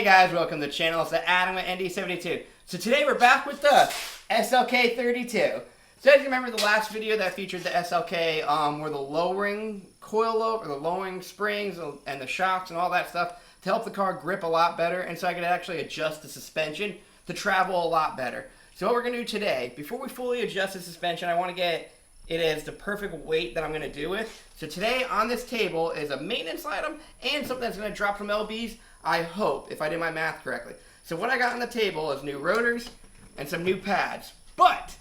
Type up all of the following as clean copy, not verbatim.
guys, welcome to the channel. It's the Adam at ND72. So today we're back with the SLK32. So as you remember the last video that featured the SLK were the lowering coilover, or the lowering springs and the shocks and all that stuff to help the car grip a lot better, and so I could actually adjust the suspension to travel a lot better. So what we're going to do today, before we fully adjust the suspension, I want to get it as the perfect weight that I'm going to do it. So today on this table is a maintenance item and something that's going to drop some LBs, I hope, if I did my math correctly. So what I got on the table is new rotors and some new pads. But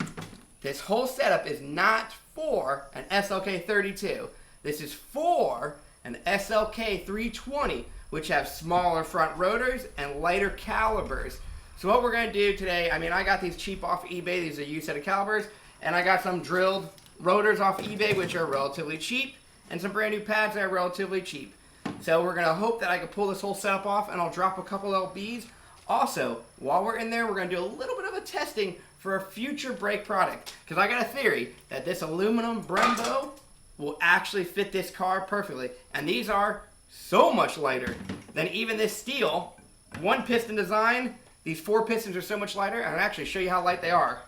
this whole setup is not for an SLK32. This is for an SLK320, which have smaller front rotors and lighter calibers. So what we're going to do today, I got these cheap off eBay. These are a used set of calibers. And I got some drilled rotors off eBay, which are relatively cheap, and some brand new pads that are relatively cheap. So we're going to hope that I can pull this whole setup off, and I'll drop a couple LBs. Also, while we're in there, we're going to do a little bit of a testing for a future brake product, because I got a theory that this aluminum Brembo will actually fit this car perfectly. And these are so much lighter than even this steel. One piston design, these 4 pistons are so much lighter, and I'll actually show you how light they are.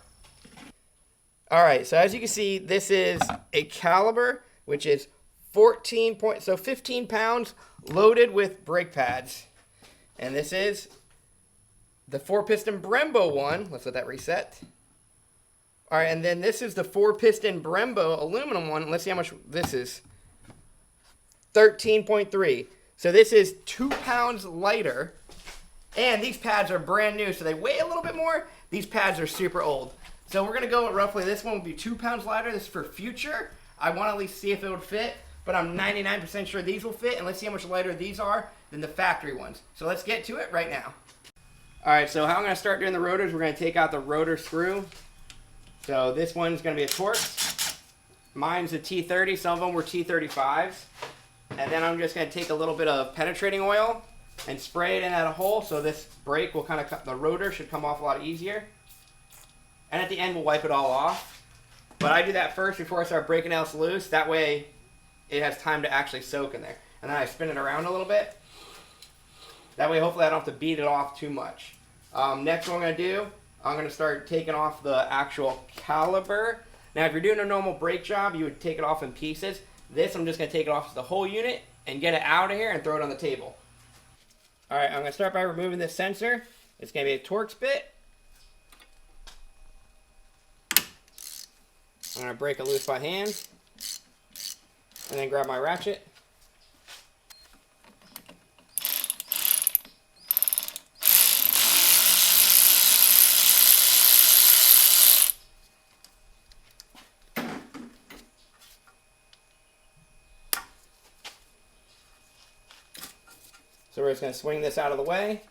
Alright, so as you can see, this is a CALABER, which is 15 pounds loaded with brake pads. And this is the 4-piston Brembo one. Let's let that reset. Alright, and then this is the 4-piston Brembo aluminum one. Let's see how much this is. 13.3. So this is 2 pounds lighter. And these pads are brand new, so they weigh a little bit more. These pads are super old. So we're going to go with roughly, this one will be 2 pounds lighter. This is for future. I want to at least see if it would fit, but I'm 99% sure these will fit, and let's see how much lighter these are than the factory ones. So let's get to it right now. Alright, so how I'm going to start doing the rotors, we're going to take out the rotor screw. So this one's going to be a Torx. Mine's a T30, some of them were T35s. And then I'm just going to take a little bit of penetrating oil and spray it in at a hole, so this brake will kind of, the rotor should come off a lot easier. And at the end, we'll wipe it all off. But I do that first before I start breaking else loose. That way, it has time to actually soak in there. And then I spin it around a little bit. That way, hopefully, I don't have to beat it off too much. Next, what I'm going to do, I'm going to start taking off the actual caliber. Now, if you're doing a normal brake job, you would take it off in pieces. This, I'm just going to take it off the whole unit and get it out of here and throw it on the table. Alright, I'm going to start by removing this sensor. It's going to be a Torx bit. I'm going to break it loose by hand, and then grab my ratchet. So we're just going to swing this out of the way.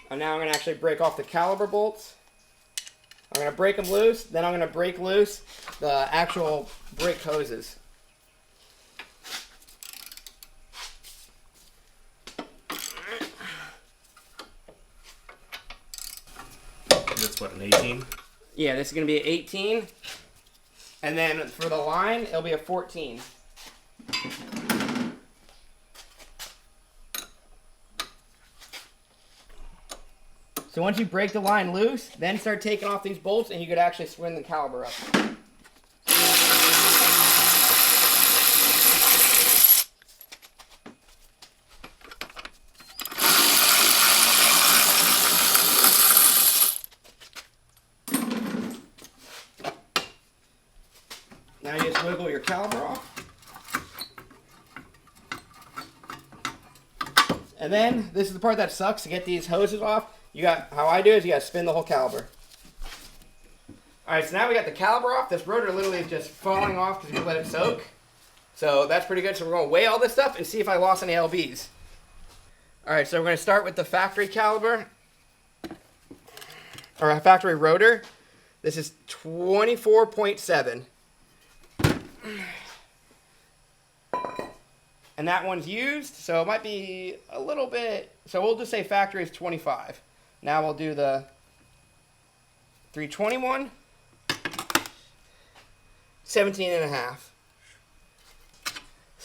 And now I'm going to actually break off the caliber bolts. I'm going to break them loose, then I'm going to break loose the actual brake hoses. That's what, an 18? Yeah, this is going to be an 18. And then for the line, it'll be a 14. So once you break the line loose, then start taking off these bolts, and you could actually swing the caliber up. Now you just wiggle your caliber off. And then, this is the part that sucks to get these hoses off. How I do is you got to spin the whole caliber. Alright, so now we got the caliber off. This rotor literally is just falling off because we let it soak. So that's pretty good. So we're going to weigh all this stuff and see if I lost any LBs. Alright, so we're going to start with the factory caliber. Or a factory rotor. This is 24.7. And that one's used, so it might be a little bit, so we'll just say factory is 25. Now we'll do the 321, 17.5.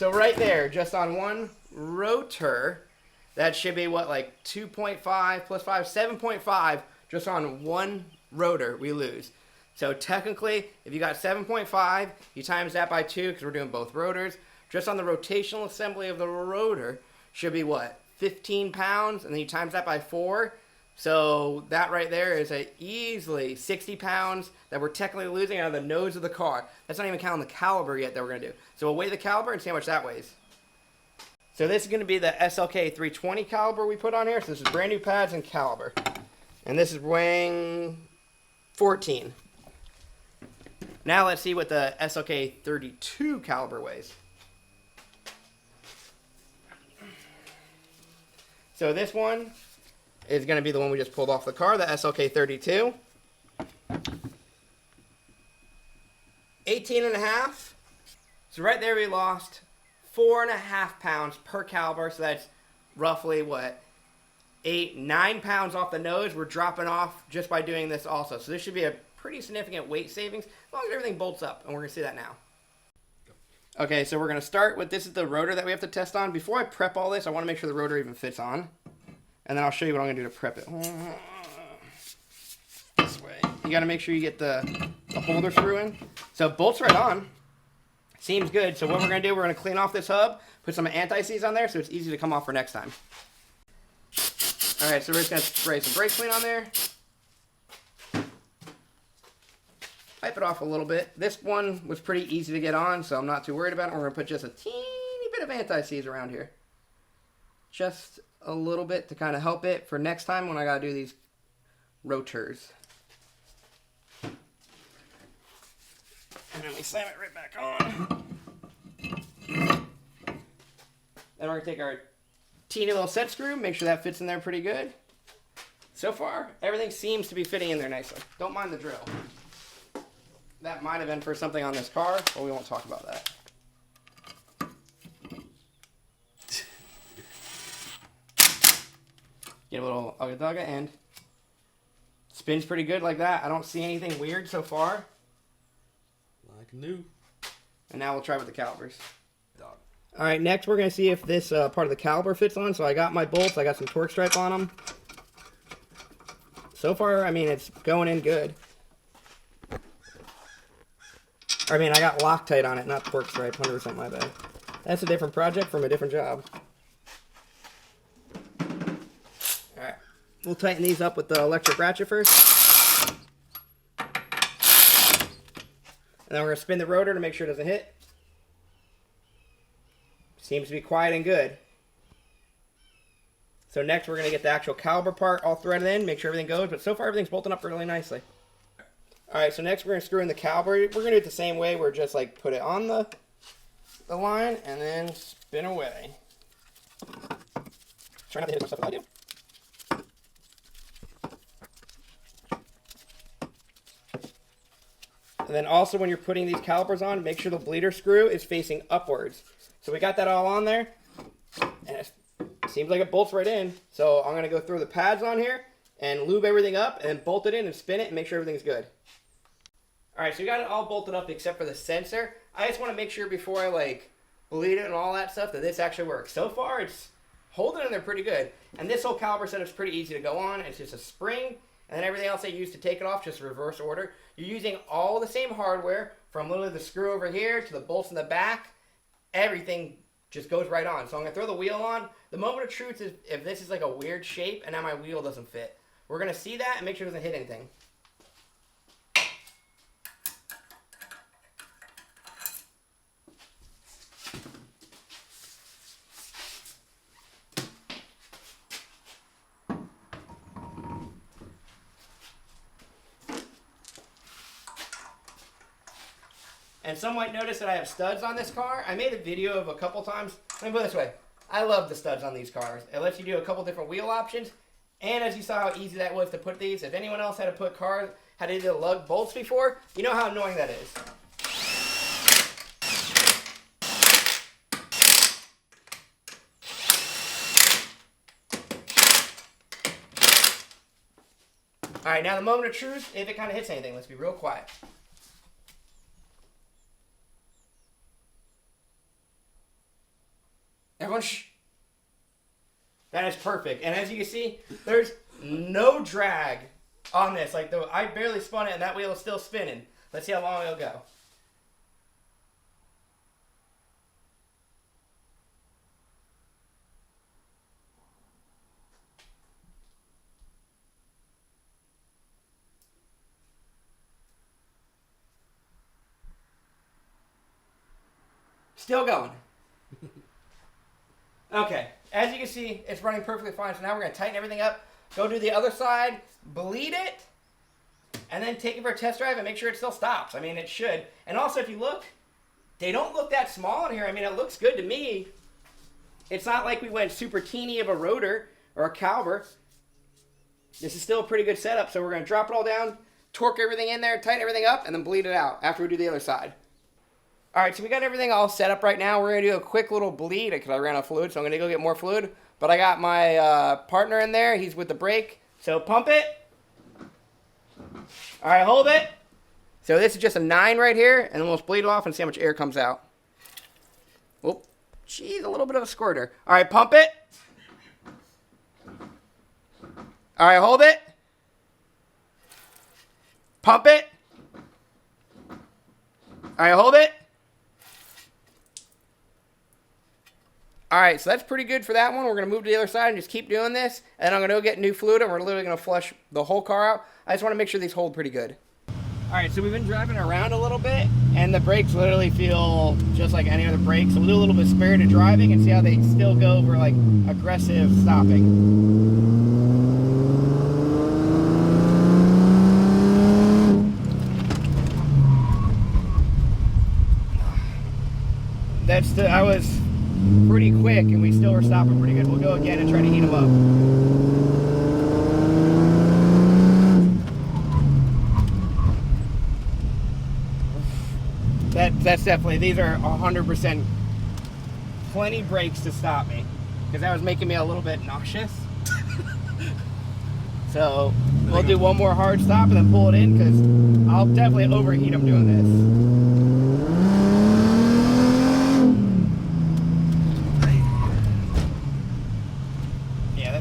So right there, just on one rotor, that should be what, like 2.5 plus 5, 7.5 just on one rotor we lose. So technically, if you got 7.5, you times that by 2 because we're doing both rotors. Just on the rotational assembly of the rotor should be what, 15 pounds, and then you times that by 4. So that right there is easily 60 pounds that we're technically losing out of the nose of the car. That's not even counting the caliber yet that we're going to do. So we'll weigh the caliber and see how much that weighs. So this is going to be the SLK32 caliber we put on here. So this is brand new pads and caliber. And this is weighing 14. Now let's see what the SLK32 caliber weighs. So this one is going to be the one we just pulled off the car, the SLK32. 18.5. So right there we lost 4.5 pounds per caliber. So that's roughly what, 8-9 pounds off the nose. We're dropping off just by doing this also. So this should be a pretty significant weight savings as long as everything bolts up, and we're going to see that now. Okay, so we're going to start with, this is the rotor that we have to test on. Before I prep all this, I want to make sure the rotor even fits on. And then I'll show you what I'm going to do to prep it. This way. You got to make sure you get the holder screw in. So it bolts right on. Seems good. So what we're going to do, we're going to clean off this hub, put some anti-seize on there so it's easy to come off for next time. Alright, so we're just going to spray some brake clean on there. Wipe it off a little bit. This one was pretty easy to get on, so I'm not too worried about it. We're going to put just a teeny bit of anti-seize around here. Just a little bit to kind of help it for next time when I got to do these rotors. And then we slam it right back on. Then we're going to take our teeny little set screw, make sure that fits in there pretty good. So far, everything seems to be fitting in there nicely. Don't mind the drill. That might have been for something on this car, but we won't talk about that. Get a little ugga-dugga and spins pretty good like that. I don't see anything weird so far. Like new. And now we'll try with the calibers. Alright, next we're going to see if this part of the caliber fits on. So I got my bolts, I got some torque stripe on them. So far, I mean, it's going in good. I mean, I got Loctite on it, not torque stripe, 100% my bad. That's a different project from a different job. Alright, we'll tighten these up with the electric ratchet first. And then we're going to spin the rotor to make sure it doesn't hit. Seems to be quiet and good. So next we're going to get the actual caliber part all threaded in, make sure everything goes, but so far everything's bolting up really nicely. Alright, so next we're going to screw in the caliber. We're going to do it the same way. We're just like put it on the line and then spin away. Try not to hit as much stuff as I do. And then also when you're putting these calipers on, make sure the bleeder screw is facing upwards. So we got that all on there. And it seems like it bolts right in. So I'm going to go throw the pads on here and lube everything up and bolt it in and spin it and make sure everything's good. Alright, so we got it all bolted up except for the sensor. I just want to make sure before I like bleed it and all that stuff that this actually works. So far it's holding in there pretty good. And this whole caliber setup's pretty easy to go on. It's just a spring and then everything else I use to take it off, just reverse order. You're using all the same hardware from literally the screw over here to the bolts in the back. Everything just goes right on. So I'm going to throw the wheel on. The moment of truth is if this is like a weird shape and now my wheel doesn't fit. We're going to see that and make sure it doesn't hit anything. And some might notice that I have studs on this car. I made a video of a couple times. Let me put it this way. I love the studs on these cars. It lets you do a couple different wheel options. And as you saw how easy that was to put these, if anyone else had to put cars, had to do lug bolts before, you know how annoying that is. Alright, now the moment of truth, if it kind of hits anything, let's be real quiet. perfect. And as you can see, there's no drag on this. Like, I barely spun it, and that wheel is still spinning. Let's see how long it'll go. Still going. Okay, as you can see, it's running perfectly fine. So now we're going to tighten everything up, go do the other side, bleed it, and then take it for a test drive and make sure it still stops. I mean, it should. And also, if you look, they don't look that small in here. I mean, it looks good to me. It's not like we went super teeny of a rotor or a caliber. This is still a pretty good setup. So we're going to drop it all down, torque everything in there, tighten everything up, and then bleed it out after we do the other side. All right, so we got everything all set up right now. We're going to do a quick little bleed because I ran out of fluid, so I'm going to go get more fluid. But I got my partner in there. He's with the brake. So pump it. All right, hold it. So this is just a 9 right here, and then we'll bleed it off and see how much air comes out. Oh, geez, a little bit of a squirter. All right, pump it. All right, hold it. Pump it. All right, hold it. All right, so that's pretty good for that one. We're going to move to the other side and just keep doing this. And then I'm going to go get new fluid, and we're literally going to flush the whole car out. I just want to make sure these hold pretty good. All right, so we've been driving around a little bit, and the brakes literally feel just like any other brake. So we'll do a little bit of spirited driving and see how they still go for, like, aggressive stopping. I was pretty quick, and we still were stopping pretty good. We'll go again and try to heat them up. That's definitely, these are 100% plenty brakes to stop me, because that was making me a little bit nauseous. So we'll do one more hard stop and then pull it in, because I'll definitely overheat them doing this.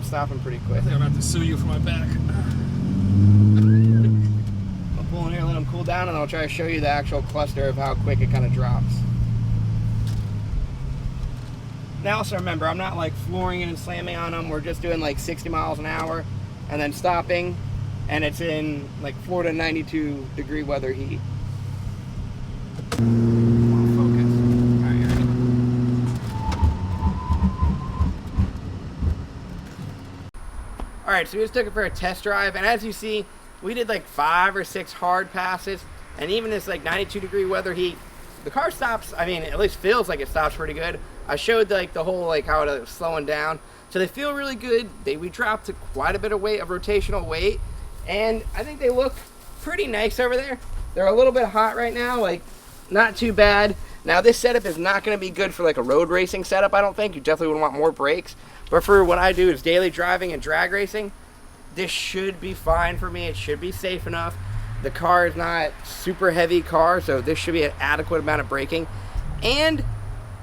Stopping pretty quick. I think I'm about to sue you for my back. I'll pull in here, let them cool down, and I'll try to show you the actual cluster of how quick it kind of drops. Now also remember, I'm not like flooring it and slamming on them. We're just doing like 60 miles an hour and then stopping, and it's in like Florida 92-degree weather heat. All right, so we just took it for a test drive, and as you see, we did like 5 or 6 hard passes, and even this like 92-degree weather heat, the car stops. I mean, at least feels like it stops pretty good. I showed like the whole like how it was slowing down, so they feel really good. We dropped to quite a bit of weight, of rotational weight, and I think they look pretty nice over there. They're a little bit hot right now, like not too bad. Now this setup is not going to be good for like a road racing setup. I don't think you definitely would want more brakes. But for what I do is daily driving and drag racing, this should be fine for me. It should be safe enough. The car is not super heavy car, so this should be an adequate amount of braking. And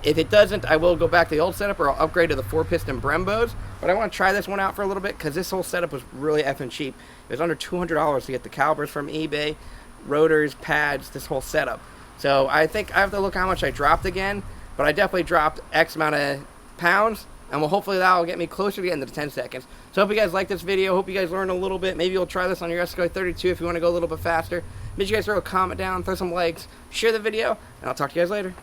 if it doesn't, I will go back to the old setup, or I'll upgrade to the 4-piston Brembos. But I want to try this one out for a little bit, because this whole setup was really effing cheap. It was under $200 to get the calibers from eBay, rotors, pads, this whole setup. So I think I have to look how much I dropped again, but I definitely dropped X amount of pounds. And well, hopefully that will get me closer to getting to the 10 seconds. So I hope you guys like this video. Hope you guys learned a little bit. Maybe you'll try this on your SLK32 if you want to go a little bit faster. Make sure you guys throw a comment down, throw some likes, share the video, and I'll talk to you guys later.